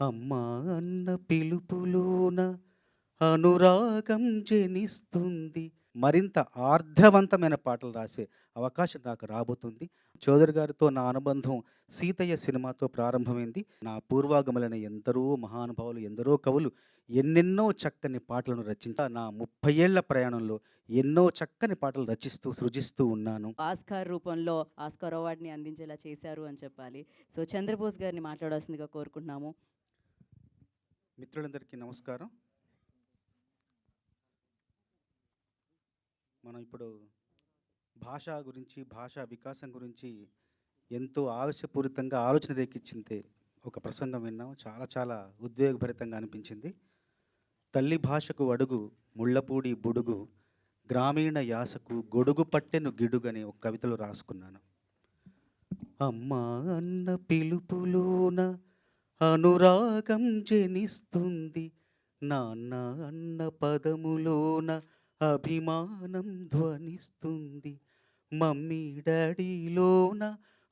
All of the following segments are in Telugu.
అమ్మా అన్న పిలుపులోన అనురాగం జనిస్తుంది. మరింత ఆర్ద్రవంతమైన పాటలు రాసే అవకాశం నాకు రాబోతుంది. చౌదరి గారితో నా అనుబంధం 'సీతయ్య' సినిమాతో ప్రారంభమైంది. నా పూర్వాగములైన ఎందరో మహానుభావులు, ఎందరో కవులు ఎన్నెన్నో చక్కని పాటలను నా 30 ఏళ్ల ప్రయాణంలో ఎన్నో చక్కని పాటలు రచిస్తూ, సృజిస్తూ ఉన్నాను. ఆస్కార్ రూపంలో ఆస్కార్ అవార్డ్‌ని అందించేలా చేశారు అని చెప్పాలి. సో, చంద్రబోస్ గారిని మాట్లాడాల్సిందిగా కోరుకుంటున్నాము. మిత్రులందరికీ నమస్కారం. మనం ఇప్పుడు భాష గురించి, భాషా వికాసం గురించి ఎంతో ఆవేశపూరితంగా ఆలోచన రేకిచ్చిందే ఒక ప్రసంగం విన్నాం. చాలా చాలా ఉద్వేగభరితంగా అనిపించింది. తల్లి భాషకు అడుగు ముళ్ళపూడి బుడుగు, గ్రామీణ యాసకు గొడుగు పట్టెను గిడుగని ఒక కవితలో రాసుకున్నాను. అమ్మా అన్న పిలుపులోన అనురాగం జనిస్తుంది, నాన్న అన్న పదములోన అభిమానం ధ్వనిస్తుంది, మమ్మీ డాడీలోన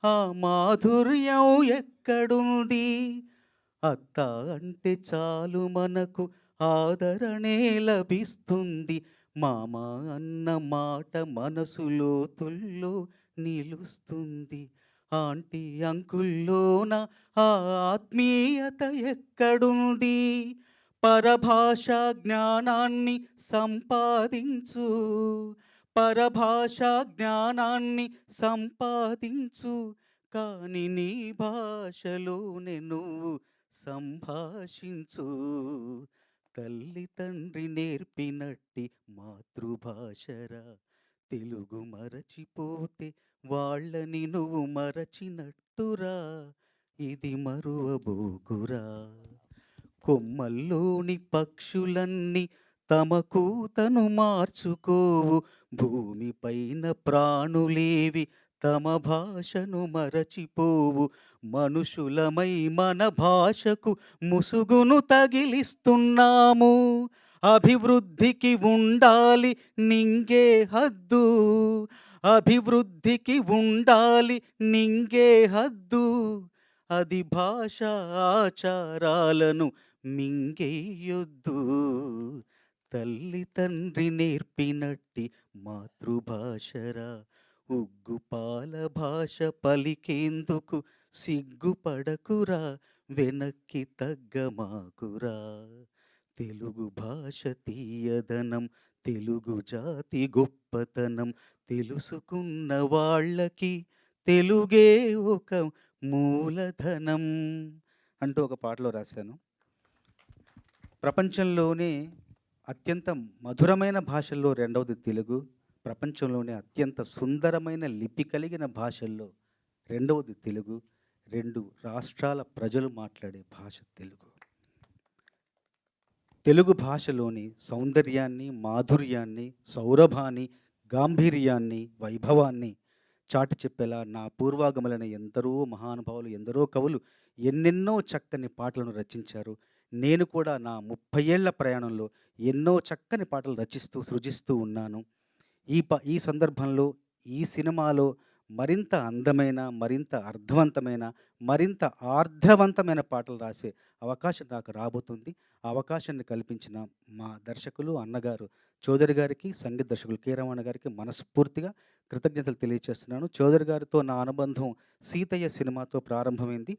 ఆ మాధుర్యం ఎక్కడుంది, అత్త అంటే చాలు మనకు ఆదరణే లభిస్తుంది, మామ అన్న మాట మనసు లోతుల్లో నిలుస్తుంది, ఆంటీ అంకుల్లోన ఆ ఆత్మీయత ఎక్కడుంది, పరభాషా జ్ఞానాన్ని సంపాదించు, పరభాషా జ్ఞానాన్ని సంపాదించు, కాని నీ భాషలోనే నువ్వు సంభాషించు, తల్లి తండ్రి నేర్పినట్టి మాతృభాషరా, తెలుగు మరచిపోతే వాళ్ళని నువ్వు మరచినట్టురా, ఇది మరువబోకురా, కొమ్మల్లోని పక్షులన్నీ తమ కూతను మార్చుకోవు, భూమిపైన ప్రాణులేవి తమ భాషను మరచిపోవు, మనుషులమై మన భాషకు ముసుగును తగిలిస్తున్నాము, అభివృద్ధికి ఉండాలి నింగే హద్దు, అభివృద్ధికి ఉండాలి నింగే హద్దు, అది భాష ఆచారాలను మింగేయొద్దు, తల్లి తండ్రి నేర్పినట్టి మాతృభాషరా, ఉగ్గుపాల భాష పలికేందుకు సిగ్గుపడకురా, వెనక్కి తగ్గమాకురా, తెలుగు భాష తీయదనం, తెలుగు జాతి గొప్పతనం, తెలుసుకున్న వాళ్ళకి తెలుగే ఒక మూలధనం అంటూ ఒక పాటలో రాశాను. ప్రపంచంలోనే అత్యంత మధురమైన భాషల్లో రెండవది తెలుగు. ప్రపంచంలోనే అత్యంత సుందరమైన లిపి కలిగిన భాషల్లో రెండవది తెలుగు. 2 రాష్ట్రాల ప్రజలు మాట్లాడే భాష తెలుగు. తెలుగు భాషలోని సౌందర్యాన్ని, మాధుర్యాన్ని, సౌరభాన్ని, గాంభీర్యాన్ని, వైభవాన్ని చాటి చెప్పేలా నా పూర్వాగములైన ఎందరో మహానుభావులు, ఎందరో కవులు ఎన్నెన్నో చక్కని పాటలను రచించారు. నేను కూడా నా 30 ఏళ్ల ప్రయాణంలో ఎన్నో చక్కని పాటలు రచిస్తూ, సృజిస్తూ ఉన్నాను. ఈ సందర్భంలో ఈ సినిమాలో మరింత అందమైన, మరింత అర్థవంతమైన, మరింత ఆర్ద్రవంతమైన పాటలు రాసే అవకాశం నాకు రాబోతుంది. ఆ అవకాశాన్ని కల్పించిన మా దర్శకులు, అన్నగారు చౌదరి గారికి, సంగీత దర్శకులు కె. రమణ గారికి మనస్ఫూర్తిగా కృతజ్ఞతలు తెలియజేస్తున్నాను. చౌదరి గారితో నా అనుబంధం 'సీతయ్య' సినిమాతో ప్రారంభమైంది.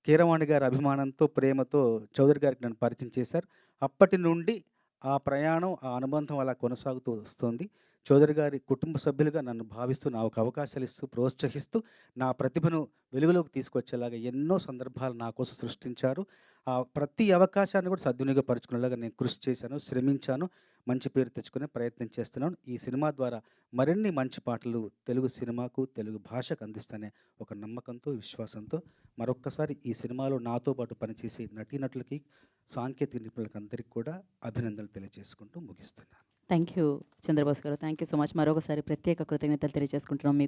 కీరవాణి గారి అభిమానంతో, ప్రేమతో చౌదరి గారికి నన్ను పరిచయం చేశారు. అప్పటి నుండి ఆ ప్రయాణం, ఆ అనుబంధం అలా కొనసాగుతూ వస్తోంది. చౌదరి గారి కుటుంబ సభ్యులుగా నన్ను భావిస్తూ, నాకు అవకాశాలు ఇస్తూ, ప్రోత్సహిస్తూ, నా ప్రతిభను వెలుగులోకి తీసుకొచ్చేలాగా ఎన్నో సందర్భాలు నా కోసం సృష్టించారు. ఆ ప్రతి అవకాశాన్ని కూడా సద్వినియోగపరుచుకునేలాగా నేను కృషి చేశాను, శ్రమించాను, మంచి పేరు తెచ్చుకునే ప్రయత్నం చేస్తున్నాను. ఈ సినిమా ద్వారా మరిన్ని మంచి పాటలు తెలుగు సినిమాకు, తెలుగు భాషకు అందిస్తానే ఒక నమ్మకంతో, విశ్వాసంతో మరొక్కసారి ఈ సినిమాలో నాతో పాటు పనిచేసే నటీనటులకి, సాంకేతిక నిపుణులకు అందరికీ కూడా అభినందనలు తెలియజేసుకుంటూ ముగిస్తున్నాను. థ్యాంక్ యూ చంద్రబోస్ గారు. Thank you so much. మరొకసారి ప్రత్యేక కృతజ్ఞతలు తెలియజేసుకుంటున్నాం మీకు.